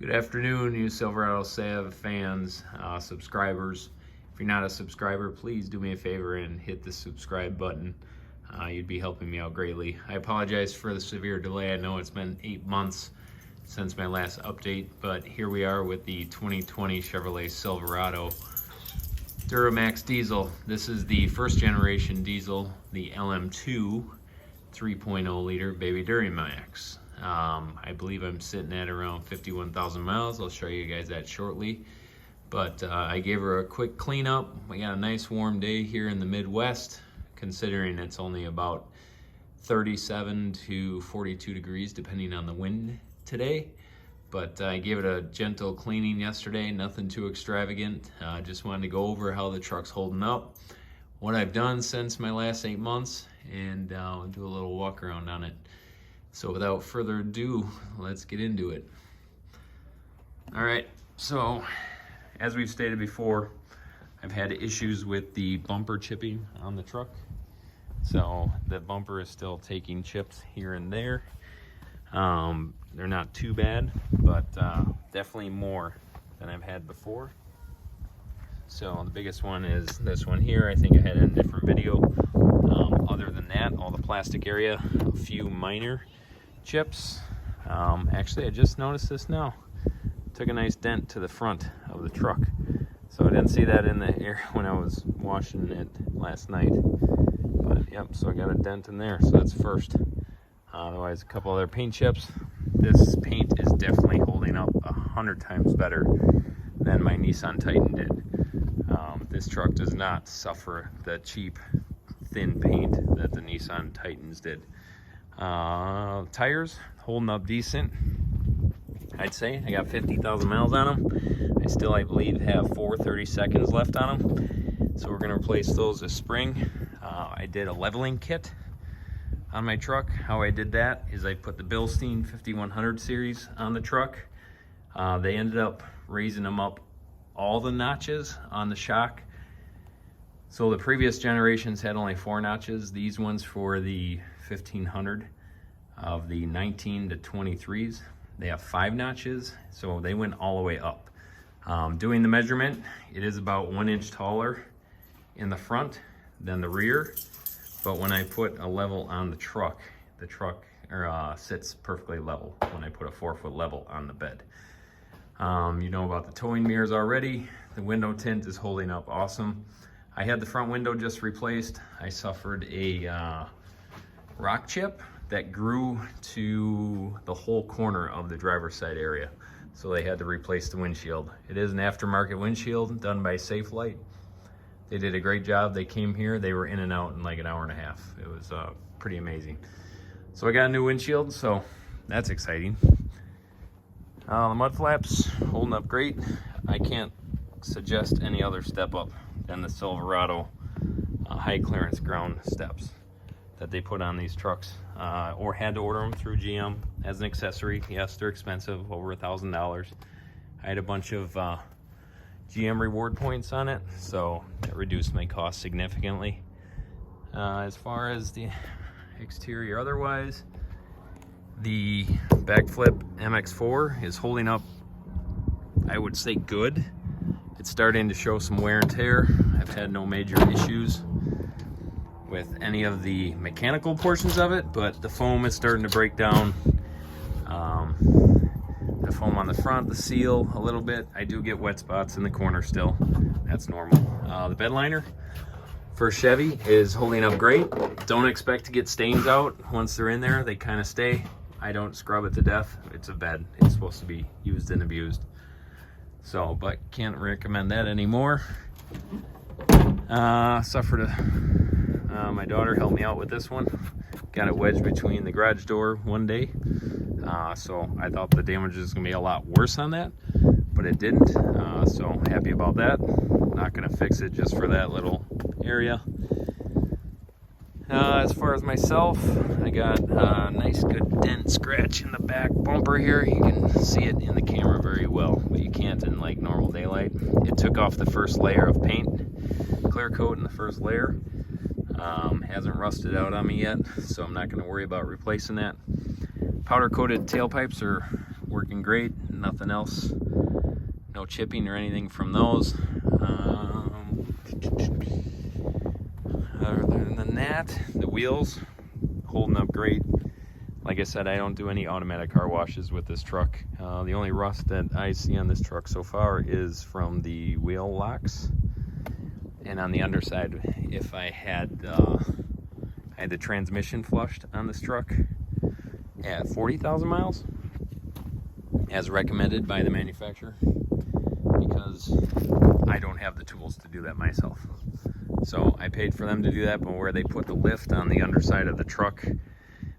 Good afternoon, you Silverado Sav fans, subscribers. If you're not a subscriber, please do me a favor and hit the subscribe button. You'd be helping me out greatly. I apologize for the severe delay. I know it's been 8 months since my last update, but here we are with the 2020 Chevrolet Silverado Duramax Diesel. This is the first generation diesel, the LM2 3.0 liter baby Duramax. I believe I'm sitting at around 51,000 miles. I'll show you guys that shortly. But I gave her a quick cleanup. We got a nice warm day here in the Midwest, considering it's only about 37 to 42 degrees depending on the wind today. But I gave it a gentle cleaning yesterday, nothing too extravagant. Just wanted to go over how the truck's holding up, what I've done since my last 8 months, and do a little walk around on it. So without further ado, let's get into it. All right, so as we've stated before, I've had issues with the bumper chipping on the truck. So the bumper is still taking chips here and there. They're not too bad, but definitely more than I've had before. So the biggest one is this one here. I think I had it in a different video. Other than that, all the plastic area, a few minor chips. Actually, I just noticed this now. Took a nice dent to the front of the truck. So I didn't see that in the air when I was washing it last night. But yep, so I got a dent in there, so that's first. Otherwise, a couple other paint chips. This paint is definitely holding up 100 times better than my Nissan Titan did. This truck does not suffer the cheap, thin paint that the Nissan Titans did. Tires holding up decent, I'd say. I got 50,000 miles on them. I still, I believe, have 430 seconds left on them. So we're going to replace those this spring. I did a leveling kit on my truck. How I did that is I put the Bilstein 5100 series on the truck. They ended up raising them up all the notches on the shock. So the previous generations had only 4 notches. These ones for the 1500 of the 19 to 23s, they have 5 notches. So they went all the way up. Doing the measurement, it is about 1 inch taller in the front than the rear. But when I put a level on the truck sits perfectly level when I put a 4-foot level on the bed. You know about the towing mirrors already. The window tint is holding up awesome. I had the front window just replaced. I suffered a rock chip that grew to the whole corner of the driver's side area. So they had to replace the windshield. It is an aftermarket windshield done by Safelite. They did a great job. They came here, they were in and out in like an hour and a half. It was pretty amazing. So I got a new windshield, so that's exciting. The mud flaps holding up great. I can't suggest any other step up than the Silverado high clearance ground steps that they put on these trucks, or had to order them through GM as an accessory. Yes, they're expensive, over $1,000. I had a bunch of GM reward points on it, so it reduced my cost significantly. As far as the exterior otherwise, the backflip MX4 is holding up, I would say, good. It's starting to show some wear and tear. I've had no major issues with any of the mechanical portions of it, but the foam is starting to break down. The foam on the front, the seal a little bit. I do get wet spots in the corner still. That's normal. The bed liner for Chevy is holding up great. Don't expect to get stains out once they're in there. They kind of stay. I don't scrub it to death. It's a bed. It's supposed to be used and abused. So, but can't recommend that anymore. My daughter helped me out with this one. Got it wedged between the garage door one day. So I thought the damage was gonna be a lot worse on that, but it didn't. So happy about that. Not gonna fix it just for that little area. As far as myself, I got a nice good dent scratch in the back bumper here. You can see it in the camera very well, but you can't in like normal daylight. It took off the first layer of paint, clear coat in the first layer. Hasn't rusted out on me yet, so I'm not going to worry about replacing that. Powder coated tailpipes are working great. nothing else. No chipping or anything from those. Other than that, the wheels holding up great. Like I said, I don't do any automatic car washes with this truck. The only rust that I see on this truck so far is from the wheel locks. And on the underside, if I had the transmission flushed on this truck at 40,000 miles, as recommended by the manufacturer, because I don't have the tools to do that myself. So I paid for them to do that, but where they put the lift on the underside of the truck,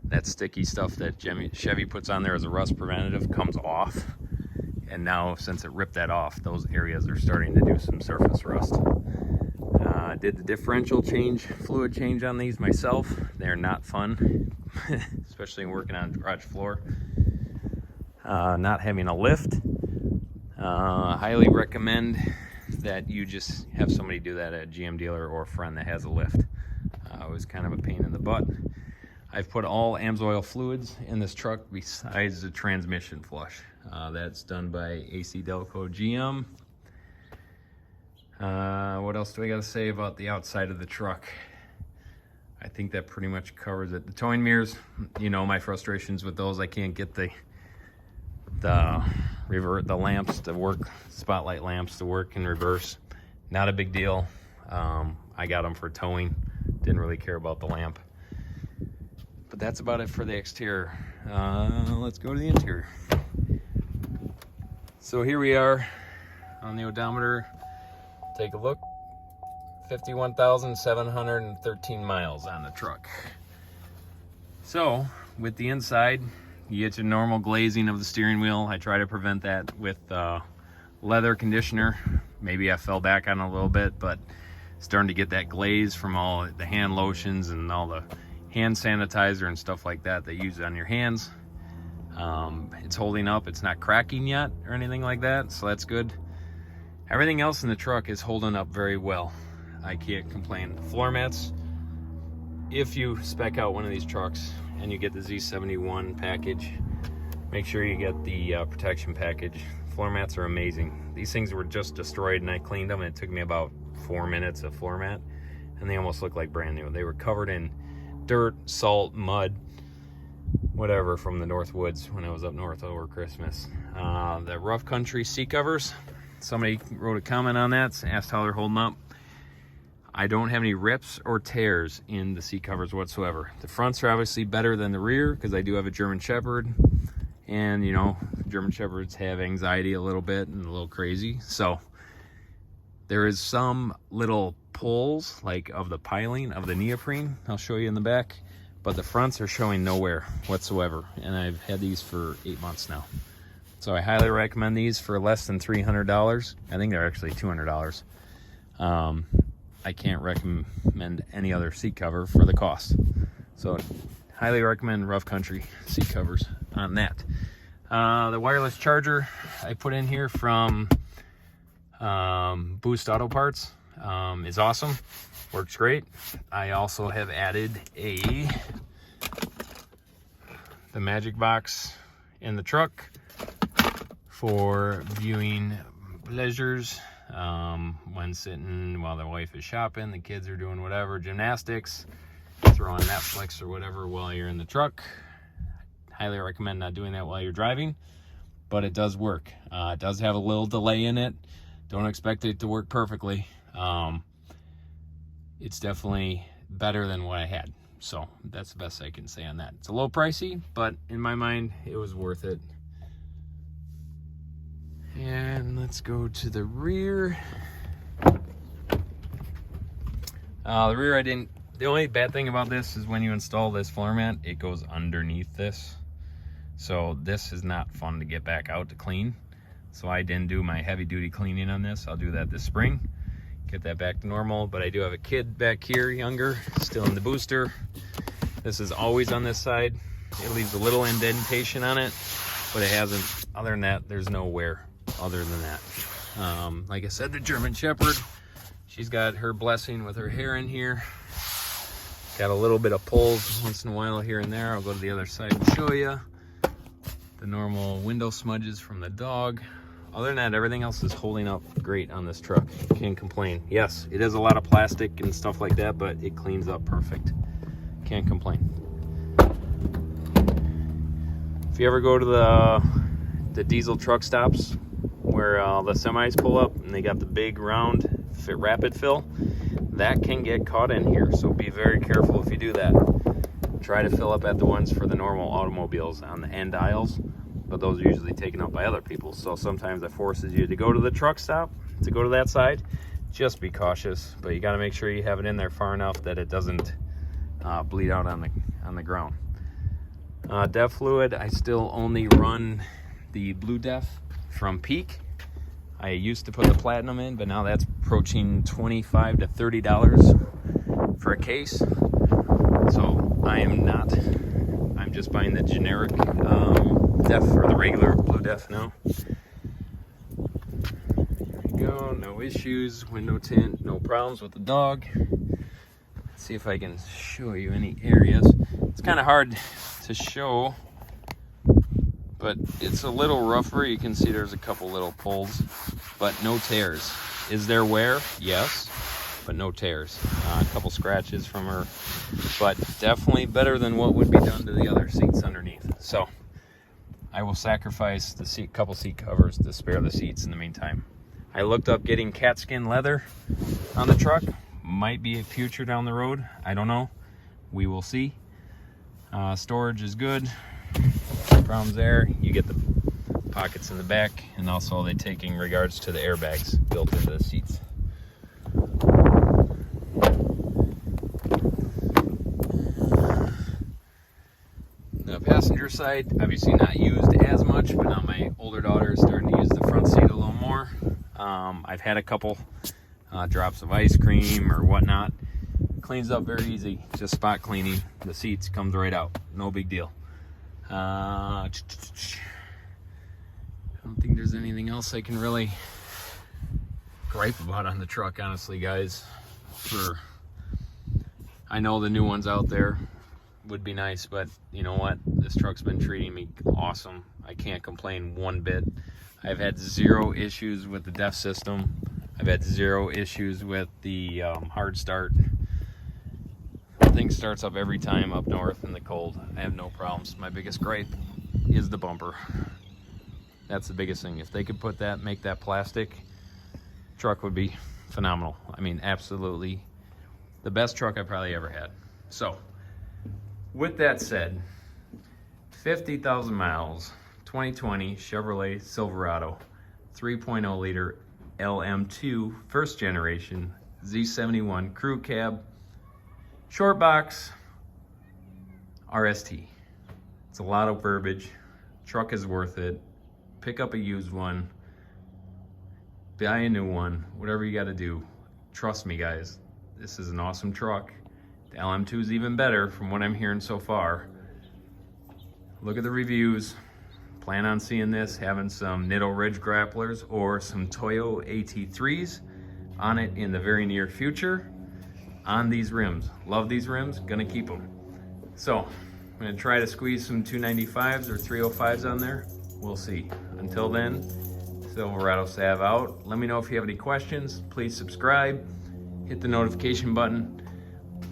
that sticky stuff that Chevy puts on there as a rust preventative comes off. And now, since it ripped that off, those areas are starting to do some surface rust. Did the differential fluid change on these myself. They're not fun, especially working on garage floor. Not having a lift. Highly recommend that you just have somebody do that at a GM dealer or a friend that has a lift. It was kind of a pain in the butt. I've put all AMSOIL fluids in this truck besides the transmission flush. That's done by AC Delco GM. What else do I got to say about the outside of the truck? I think that pretty much covers it. The towing mirrors, you know my frustrations with those. I can't get the lamps to work, spotlight lamps to work in reverse. Not a big deal. I got them for towing. Didn't really care about the lamp. But that's about it for the exterior. Let's go to the interior. So here we are on the odometer. Take a look. 51,713 miles on the truck. So with the inside, you get your normal glazing of the steering wheel. I try to prevent that with leather conditioner. Maybe I fell back on it a little bit, but starting to get that glaze from all the hand lotions and all the hand sanitizer and stuff like that they use on your hands. It's holding up. It's not cracking yet or anything like that, so that's good. Everything else in the truck is holding up very well. I can't complain. Floor mats, if you spec out one of these trucks and you get the Z71 package, make sure you get the protection package. Floor mats are amazing. These things were just destroyed and I cleaned them, and it took me about 4 minutes of floor mat, and they almost look like brand new. They were covered in dirt, salt, mud, whatever, from the North Woods when I was up north over Christmas. The rough country seat covers, somebody wrote a comment on that, asked how they're holding up. I don't have any rips or tears in the seat covers whatsoever. The fronts are obviously better than the rear because I do have a German Shepherd, and you know, German Shepherds have anxiety a little bit and a little crazy, so there is some little pulls like of the piling of the neoprene. I'll show you in the back, but the fronts are showing nowhere whatsoever, and I've had these for 8 months now. So I highly recommend these for less than $300. I think they're actually $200. I can't recommend any other seat cover for the cost. So highly recommend rough country seat covers on that. The wireless charger I put in here from Boost Auto Parts is awesome. Works great. I also have added the Magic Box in the truck for viewing pleasures when sitting while the wife is shopping, the kids are doing whatever, gymnastics, throw on Netflix or whatever while you're in the truck. Highly recommend not doing that while you're driving, but it does work. It does have a little delay in it. Don't expect it to work perfectly. It's definitely better than what I had. So that's the best I can say on that. It's a little pricey, but in my mind, it was worth it. And let's go to the rear. The rear, the only bad thing about this is when you install this floor mat, it goes underneath this. So this is not fun to get back out to clean. So I didn't do my heavy duty cleaning on this. I'll do that this spring, get that back to normal. But I do have a kid back here, younger, still in the booster. This is always on this side. It leaves a little indentation on it, but it hasn't, other than that, there's no wear other than that. Like I said, the German Shepherd, she's got her blessing with her hair in here. Got a little bit of pulls once in a while here and there. I'll go to the other side and show you. The normal window smudges from the dog. Other than that, everything else is holding up great on this truck. Can't complain. Yes, it is a lot of plastic and stuff like that, but it cleans up perfect. Can't complain. If you ever go to the diesel truck stops where the semis pull up and they got the big round rapid fill, that can get caught in here. So be very careful if you do that. Try to fill up at the ones for the normal automobiles on the end aisles, but those are usually taken up by other people. So sometimes it forces you to go to the truck stop, to go to that side. Just be cautious, but you got to make sure you have it in there far enough that it doesn't bleed out on the ground. Def fluid, I still only run the blue def from Peak. I used to put the platinum in, but now that's approaching $25 to $30 for a case. So I'm just buying the generic def or the regular blue def now. There we go, no issues, window tint, no problems with the dog. Let's see if I can show you any areas. It's kind of hard to show, but it's a little rougher. You can see there's a couple little pulls, but no tears. Is there wear? Yes, but no tears. A couple scratches from her, but definitely better than what would be done to the other seats underneath. So I will sacrifice the couple seat covers to spare the seats in the meantime. I looked up getting cat skin leather on the truck. Might be a future down the road. I don't know. We will see. Storage is good. No problems there. You get the pockets in the back, and also they take in regards to the airbags built into the seats. The passenger side, obviously not used as much, but now my older daughter is starting to use the front seat a little more. I've had a couple drops of ice cream or whatnot. Cleans up very easy, just spot cleaning. The seats comes right out, no big deal. I don't think there's anything else I can really gripe about on the truck, honestly, guys. I know the new ones out there would be nice, but you know what? This truck's been treating me awesome. I can't complain one bit. I've had zero issues with the DEF system. I've had zero issues with the hard start. Thing starts up every time up north in the cold. I have no problems. My biggest gripe is the bumper. That's the biggest thing. If they could put that, make that plastic, truck would be phenomenal. I mean, absolutely the best truck I probably ever had. So with that said, 50,000 miles, 2020 Chevrolet Silverado, 3.0 liter LM2 first generation Z71 crew cab, short box, RST. It's a lot of verbiage. Truck is worth it. Pick up a used one, buy a new one, whatever you got to do. Trust me, guys, this is an awesome truck. The LM2 is even better from what I'm hearing so far. Look at the reviews. Plan on seeing this, having some Nitto Ridge grapplers or some Toyo AT3s on it in the very near future. On these rims. Love these rims, gonna keep them. So I'm gonna try to squeeze some 295s or 305s on there. We'll see. Until then, Silverado Sav out. Let me know if you have any questions. Please subscribe, hit the notification button.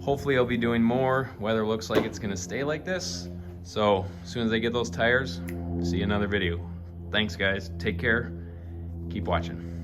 Hopefully I'll be doing more. Weather looks like it's gonna stay like this. So as soon as I get those tires, see you another video. Thanks guys, take care, keep watching.